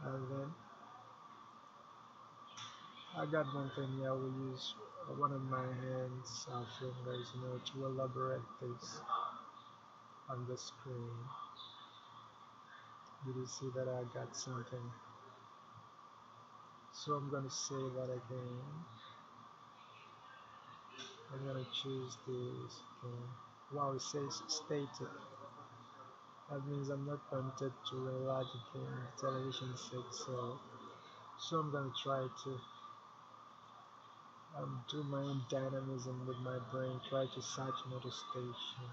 and then I got one thing here. I will use one of my hands, fingers, to elaborate this on the screen. Did you see that I got something? So I'm gonna say that again. I'm gonna choose this again. Wow, it says stated. That means I'm not permitted to enlarge again the television set. So I'm gonna try to do my own dynamism with my brain. Try to search another station.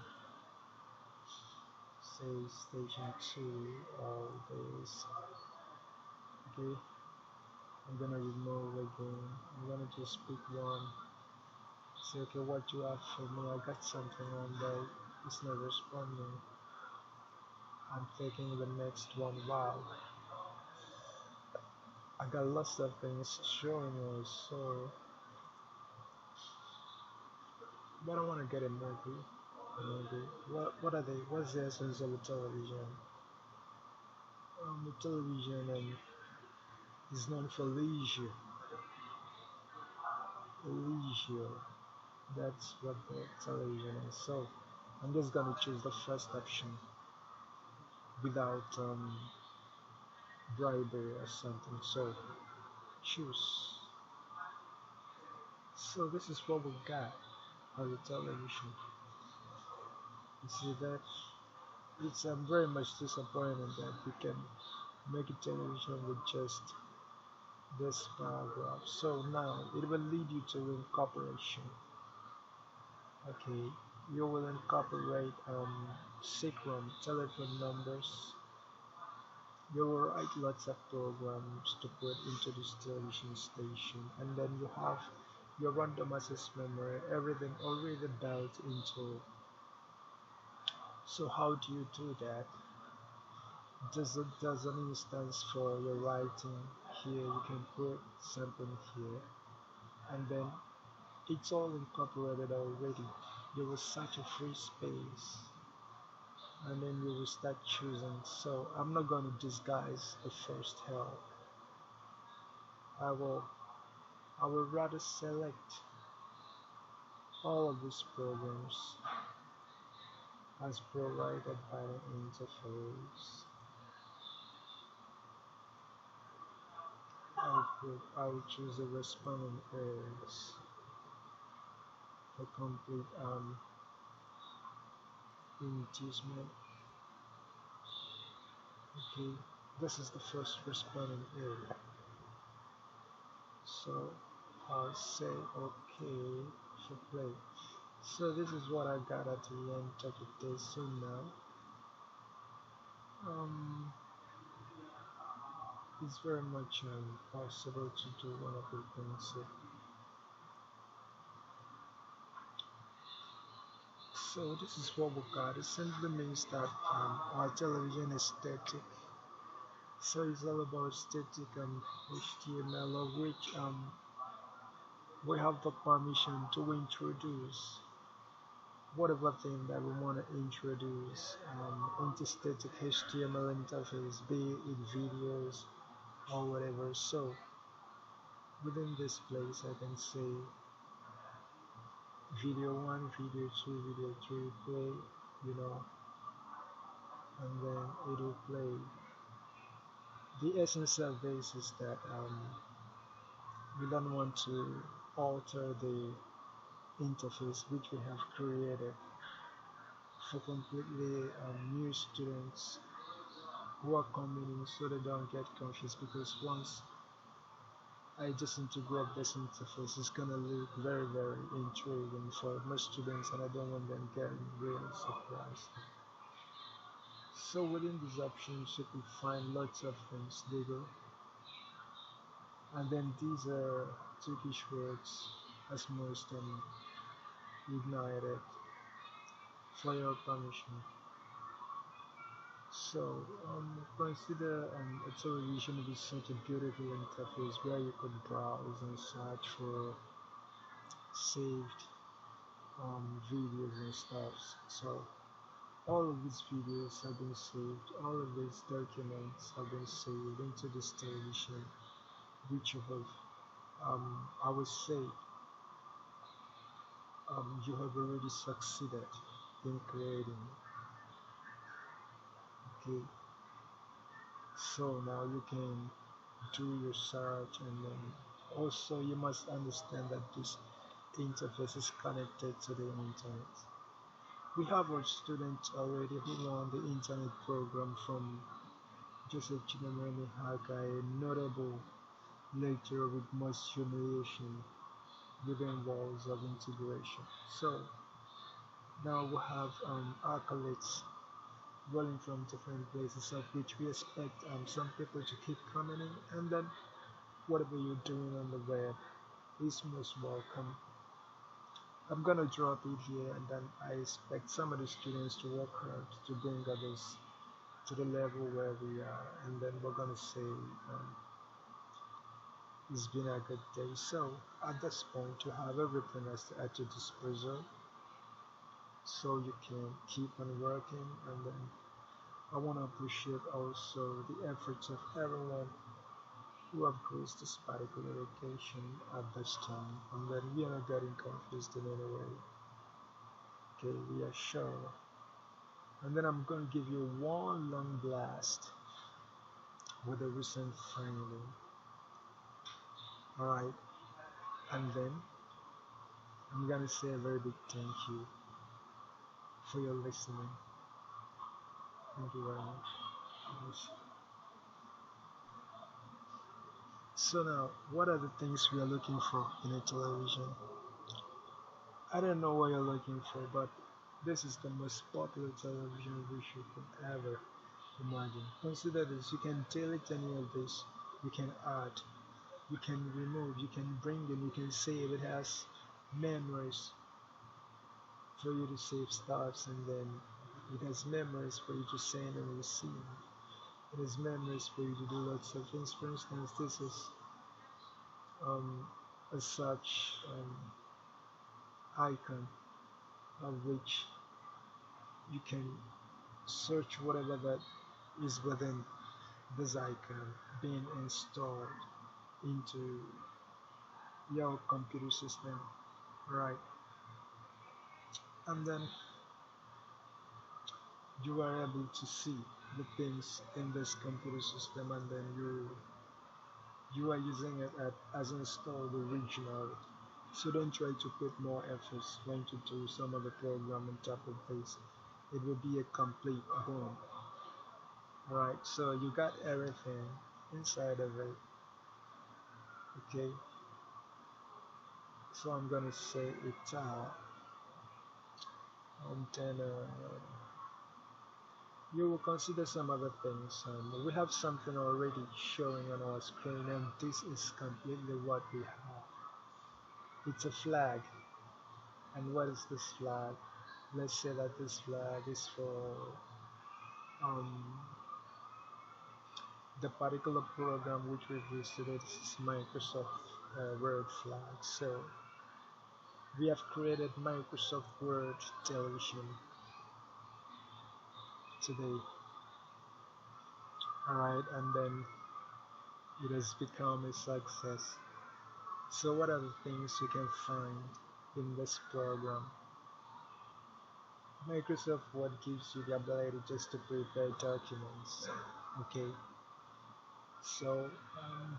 Say station 2. All this. Okay. I'm gonna remove again. I'm gonna just pick one. Say, okay, what you have for me? I got something on there. It's not responding. I'm taking the next one. Wow, I got lots of things showing me. So, but I want to get a movie. What are they? What's the essence of a television? The television is known for leisure. Leisure. That's what the television is. So I'm just gonna choose the first option without bribery or something. So choose. So this is what we got on the television. You see that? It's very much disappointing that we can make a television with just this paragraph. So now it will lead you to incorporation. Okay, you will incorporate SICROM telephone numbers. You will write lots of programs to put into this television station, and then you have your random access memory, everything already built into. So how do you do that? There's an instance for your writing here. You can put something here, and then it's all incorporated already. You will search a free space, and then you will start choosing. So I'm not going to disguise the first help. I will I will rather select all of these programs as provided by the interface. I will choose the responding areas for complete inducement. Okay, this is the first responding area. So I'll say okay for play. So this is what I got at the end of the day. So now um it's very much possible to do one of the things. So this is what we got. It simply means that our television is static. So it's all about static HTML, of which we have the permission to introduce whatever thing that we want to introduce into static HTML interface, be it videos or whatever. So within this place, I can say video 1, video 2, video 3, play, you know, and then it will play. The essence of this is that we don't want to alter the interface which we have created for completely new students who are coming in, so they don't get confused, because once I just integrate this interface, it's gonna look very very intriguing for most students, and I don't want them getting real surprised. So within these options you can find lots of things legal, and then these are Turkish words as most ignited for your permission. So consider a television with such a beautiful interface where you could browse and search for saved videos and stuff. So all of these videos have been saved, all of these documents have been saved into this television, which I would say you have already succeeded in creating. Okay, so now you can do your search, and then also you must understand that this interface is connected to the internet. We have our students already who won the internet program from Joseph Chinamani Haka, a notable lecturer with much humiliation within walls of integration. So now we have accolades rolling from different places, of which we expect some people to keep coming in, and then whatever you're doing on the web is most welcome. I'm gonna drop it here, and then I expect some of the students to work hard to bring others to the level where we are, and then we're gonna say it's been a good day. So at this point, you have everything at your disposal, so you can keep on working, and then I want to appreciate also the efforts of everyone who have graced this particular occasion at this time, and then we are not getting confused in any way. Okay, we are sure. And then I'm going to give you one long blast with a recent finding. Alright, and then I'm going to say a very big thank you for your listening. Thank you very much. Yes. So now, what are the things we are looking for in a television? I don't know what you're looking for, but this is the most popular television dish you could ever imagine. Consider this: you can delete any of this, you can add, you can remove, you can bring in, you can save. It has memories for you to save stuffs, and then it has memories for you to send and receive. It has memories for you to do lots of things. For instance, this is um, a such icon of which you can search whatever that is within this icon being installed into your computer system, right? And then you are able to see the things in this computer system, and then you are using it as installed original. So don't try to put more efforts when to do some other program on top of this. It will be a complete boom. Right, so you got everything inside of it. Okay, so I'm gonna say it antenna You will consider some other things. We have something already showing on our screen, and this is completely what we have. It's a flag. And what is this flag? Let's say that this flag is for um, the particular program which we've used today. This is Microsoft Word flag. So we have created Microsoft Word Television today. Alright, and then it has become a success. So what are the things you can find in this program? Microsoft Word gives you the ability just to prepare documents. Okay, so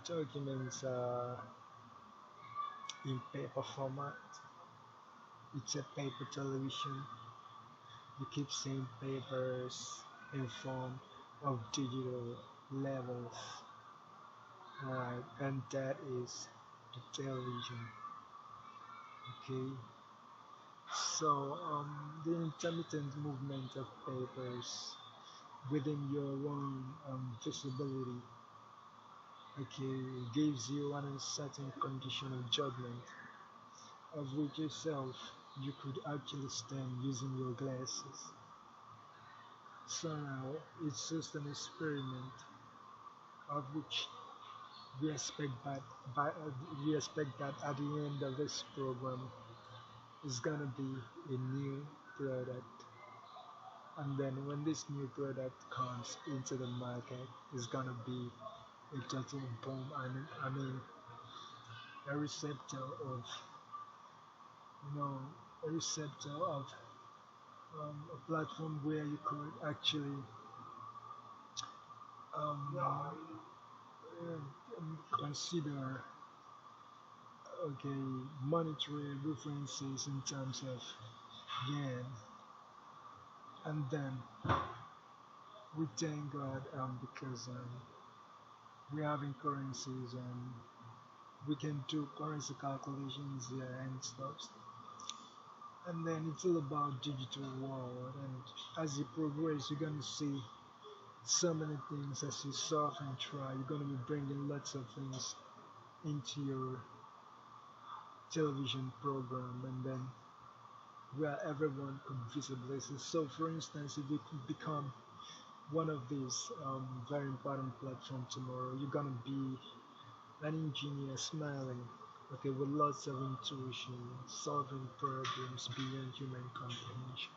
documents are in paper format. It's a paper television. You keep seeing papers in form of digital levels. Alright, and that is the television. Okay, so the intermittent movement of papers within your own visibility, okay, gives you an uncertain condition of judgment of which yourself you could actually stand using your glasses. So now it's just an experiment of which we expect that we expect that at the end of this program is gonna be a new product, and then when this new product comes into the market, it's gonna be a total boom. I mean a receptor of a receptor of a platform where you could actually consider, okay, monetary references in terms of yen, and then we thank God because we're having currencies and we can do currency calculations here and stuff. And then it's all about digital world, and as you progress you're gonna see so many things. As you surf and try, you're gonna be bringing lots of things into your television program, and then where everyone could visibly see. So for instance, if you could become one of these very important platform tomorrow, you're gonna be an engineer smiling, okay, with lots of intuition, solving problems beyond human comprehension.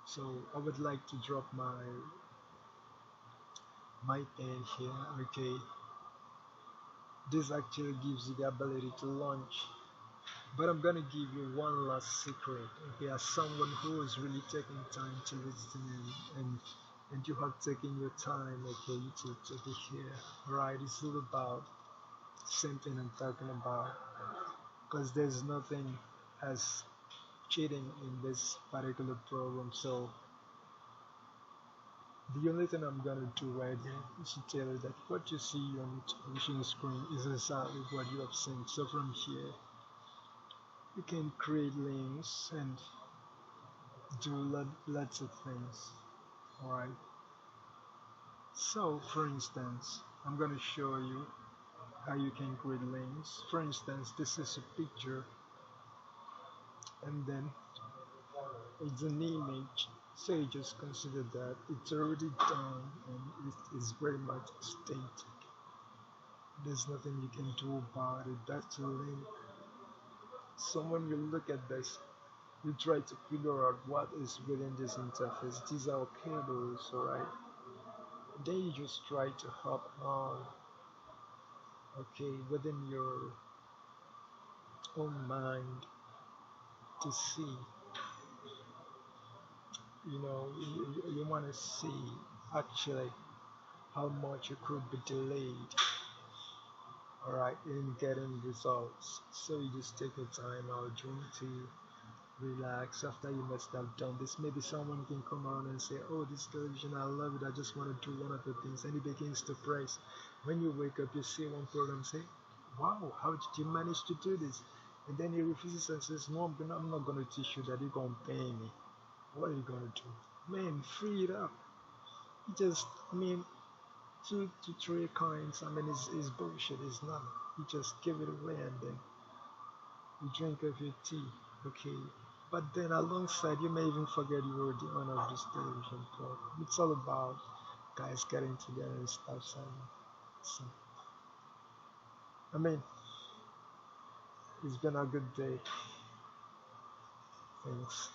So I would like to drop my pen here, okay. This actually gives you the ability to launch. But I'm gonna give you one last secret, okay, as someone who is really taking time to listen and you have taken your time, okay, to be here. Alright, it's all about something I'm talking about. Because there's nothing as cheating in this particular program. So the only thing I'm gonna do right here is to tell you that what you see on the television screen is exactly what you have seen. So from here you can create links and do lots of things. Alright. So for instance, I'm gonna show you how you can create links. For instance, this is a picture and then it's an image. So you just consider that it's already done and it is very much static. There's nothing you can do about it. That's a link. So when you look at this, you try to figure out what is within this interface. These are cables, alright? Then you just try to hop on, okay, within your own mind to see, you want to see actually how much you could be delayed, alright, in getting results. So you just take your time out, drink tea, relax. After you must have done this, maybe someone can come around and say, oh, this television, I love it, I just want to do one of the things, and he begins to press. When you wake up, you see one program say, wow, how did you manage to do this? And then he refuses and says, no, I'm not going to teach you that. You're going to pay me. What are you going to do? Man, free it up. You just, I mean, 2 to 3 coins. I mean, it's bullshit. It's not. You just give it away and then you drink of your tea. Okay. But then alongside, you may even forget you were the owner of this television program. It's all about guys getting together and stuff. So I mean, it's been a good day. Thanks.